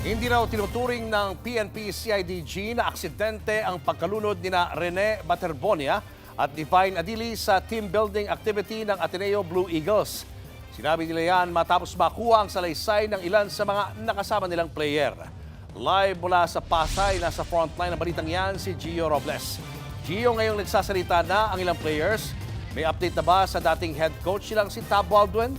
Hindi raw tinuturing ng PNP-CIDG na aksidente ang pagkalunod nina Rene Baterbonia at Divine Adili sa team building activity ng Ateneo Blue Eagles. Sinabi nila yan matapos makuha ang salaysay ng ilan sa mga nakasama nilang player. Live mula sa Pasay, nasa frontline ng balitang yan si Gio Robles. Gio, ngayong nagsasalita na ang ilang players. May update na ba sa dating head coach nilang si Tab Baldwin?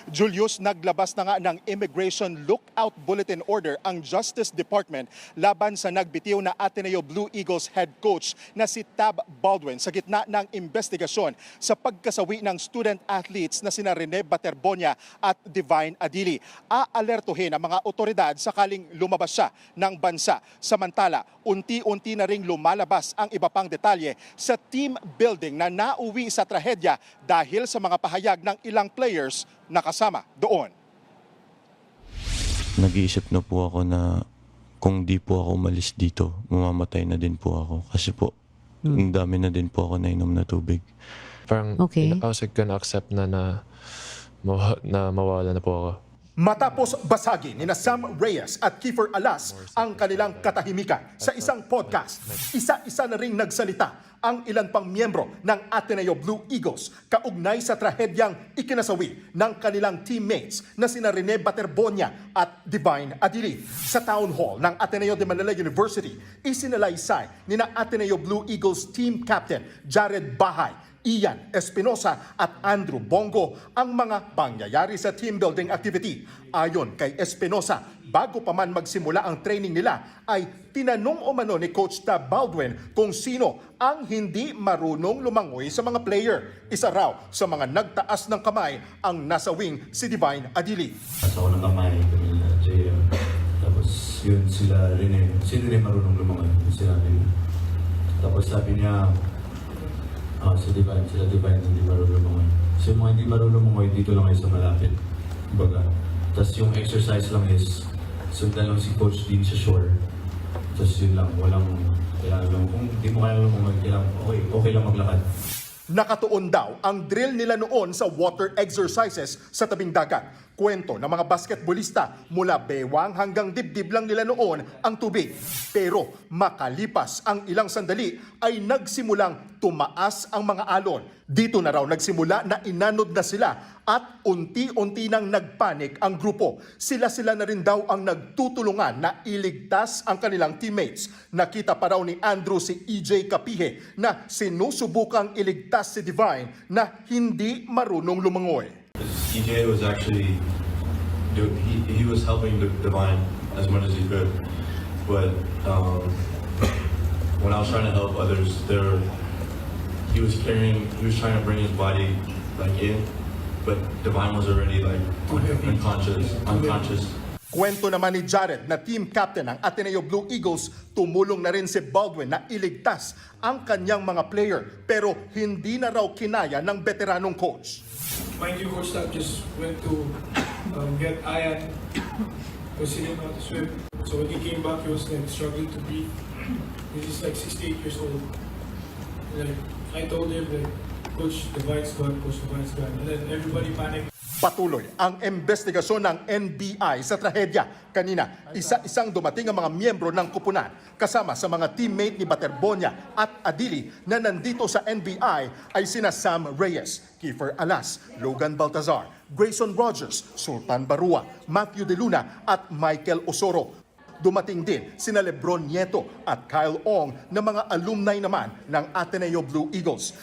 Julius, naglabas na nga ng Immigration Lookout Bulletin Order ang Justice Department laban sa nagbitiw na Ateneo Blue Eagles head coach na si Tab Baldwin sa gitna ng investigasyon sa pagkasawi ng student athletes na sina Rene Baterbonia at Divine Adili. Aalertuhin ang mga otoridad sakaling lumabas siya ng bansa. Samantala, unti-unti na ring lumalabas ang iba pang detalye sa team building na nauwi sa trahedya dahil sa mga pahayag ng ilang players na kasama doon. Nag-iisip na po ako na kung di po ako umalis dito, mamamatay na din po ako. Kasi po, ang dami na din po ako nainom na tubig. Parang I was gonna accept na mawala na po ako. Matapos basagin ni Sam Reyes at Kiefer Alas ang kanilang katahimikan sa isang podcast, isa-isa na ring nagsalita ang ilan pang miyembro ng Ateneo Blue Eagles kaugnay sa trahedyang ikinasawi ng kanilang teammates na sina Rene Baterbonia at Divine Adili. Sa town hall ng Ateneo de Manila University, isinalaysay ni na Ateneo Blue Eagles team captain Jared Bahay, Ian Espinosa at Andrew Bongo ang mga pangyayari sa team building activity. Ayon kay Espinosa, bago pa man magsimula ang training nila ay tinanong umano ni Coach Tab Baldwin kung sino ang hindi marunong lumangoy sa mga player. Isa raw sa mga nagtaas ng kamay ang nasa wing si Divine Adili. Taas ako ng kamay, kanila, Jaya. Tapos yun sila Rene. Sino rin marunong lumangoy? Sila Rene. Tapos sabi niya, sila Divine hindi marunong lumangoy. So yung mga hindi marunong lumangoy, dito lang kayo sa malapit. Baga. Tapos yung exercise lang is, sundan lang si Coach Dean sa shore. Tapos yun lang, walang kailangan lang. Kung di mo kaya lumangoy, okay lang maglakad. Nakatuon daw ang drill nila noon sa water exercises sa tabing dagat. Kwento ng mga basketbolista mula bewang hanggang dibdib lang nila noon ang tubig. Pero makalipas ang ilang sandali ay nagsimulang tumaas ang mga alon. Dito na raw nagsimula na inanod na sila at unti-unti nang nagpanik ang grupo. Sila-sila na rin daw ang nagtutulungan na iligtas ang kanilang teammates. Nakita pa raw ni Andrew si EJ Kapihe na sinusubukang iligtas si Divine na hindi marunong lumangoy. EJ was actually, he was helping Divine as much as he could. But when I was trying to help others, he was trying to bring his body like in, but Divine was already like unconscious. Kwento naman ni Jared na team captain ng Ateneo Blue Eagles, tumulong na rin si Baldwin na iligtas ang kanyang mga player pero hindi na raw kinaya ng veteranong coach. Mind you, Coach Tab just went to get Ian, because he didn't know how to swim. So when he came back, he was like struggling to breathe. He's like 68 years old. Like I told him, like, Coach, Divine's gone, Coach, Divine's gone. And then everybody panicked. Patuloy ang investigasyon ng NBI sa trahedya. Kanina, isa-isang dumating ang mga miyembro ng kupunan kasama sa mga teammate ni Baterbonia at Adili na nandito sa NBI ay sina Sam Reyes, Kiefer Alas, Logan Baltazar, Grayson Rogers, Sultan Barua, Matthew De Luna at Michael Osoro. Dumating din sina Lebron Nieto at Kyle Ong na mga alumni naman ng Ateneo Blue Eagles.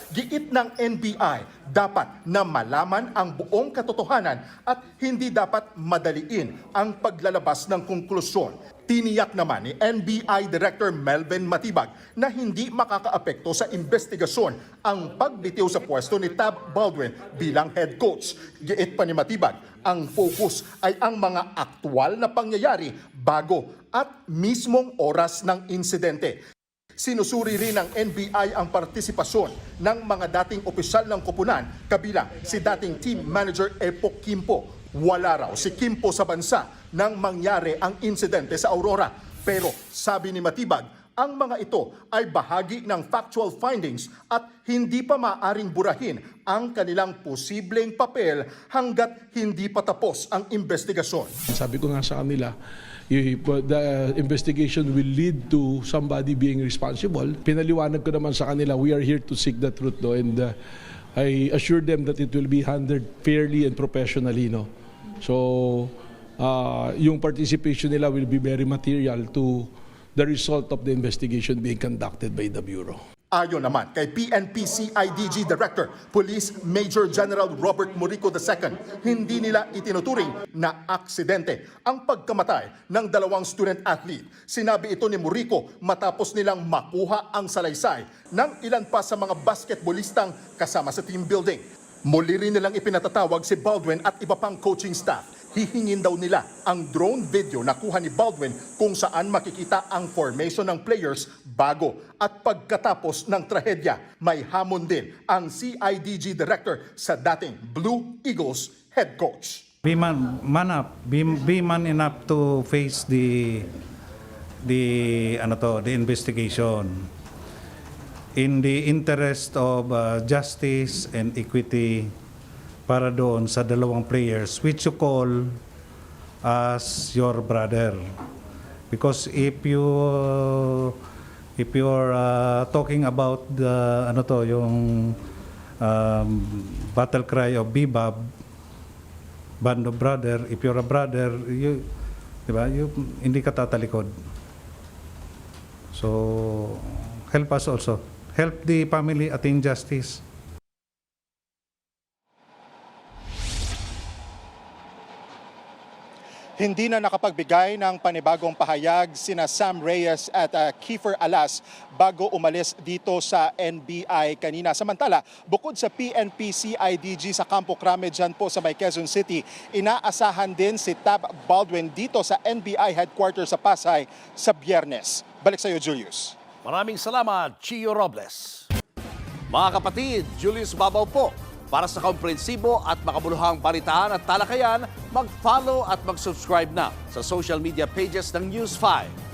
Giit ng NBI, dapat na malaman ang buong katotohanan at hindi dapat madaliin ang paglalabas ng konklusyon. Tiniyak naman ni NBI Director Melvin Matibag na hindi makakaapekto sa investigasyon ang pagbitiw sa pwesto ni Tab Baldwin bilang head coach. Giit pa ni Matibag, ang focus ay ang mga aktwal na pangyayari bago at mismong oras ng insidente. Sinusuri rin ng NBI ang partisipasyon ng mga dating opisyal ng koponan kabilang si dating team manager Epok Kimpo. Wala raw si Kimpo sa bansa nang mangyari ang insidente sa Aurora. Pero sabi ni Matibag, Ang mga ito ay bahagi ng factual findings at hindi pa maaaring burahin ang kanilang posibleng papel hanggat hindi pa tapos ang investigasyon. Sabi ko nga sa kanila, the investigation will lead to somebody being responsible. Pinaliwanag ko naman sa kanila, we are here to seek the truth, no? And I assure them that it will be handled fairly and professionally. No? So, yung participation nila will be very material to the result of the investigation being conducted by the Bureau. Ayon naman kay PNP CIDG Director, Police Major General Robert Murico II, hindi nila itinuturing na aksidente ang pagkamatay ng 2 student athlete. Sinabi ito ni Murico matapos nilang makuha ang salaysay ng ilan pa sa mga basketballistang kasama sa team building. Muli rin nilang ipinatatawag si Baldwin at iba pang coaching staff. Hihingin daw nila ang drone video na kuha ni Baldwin kung saan makikita ang formation ng players bago at pagkatapos ng trahedya. May hamon din ang CIDG Director sa dating Blue Eagles head coach. Be man enough to face the investigation in the interest of justice and equity para doon sa 2 players which you call as your brother, because if you're talking about the yung battle cry of Bebab, band of brother, if you're a brother, you hindi ka tatalikod. So help us also, help the family attain justice. Hindi na nakapagbigay ng panibagong pahayag sina Sam Reyes at Kiefer Alas bago umalis dito sa NBI kanina. Samantala, bukod sa PNP CIDG sa Campo Crame dyan po sa may Quezon City, inaasahan din si Tab Baldwin dito sa NBI headquarters sa Pasay sa Biyernes. Balik sa iyo, Julius. Maraming salamat, Chio Robles. Mga kapatid, Julius Babaw po. Para sa komprehensibo at makabuluhang balitaan at talakayan, mag-follow at mag-subscribe na sa social media pages ng News 5.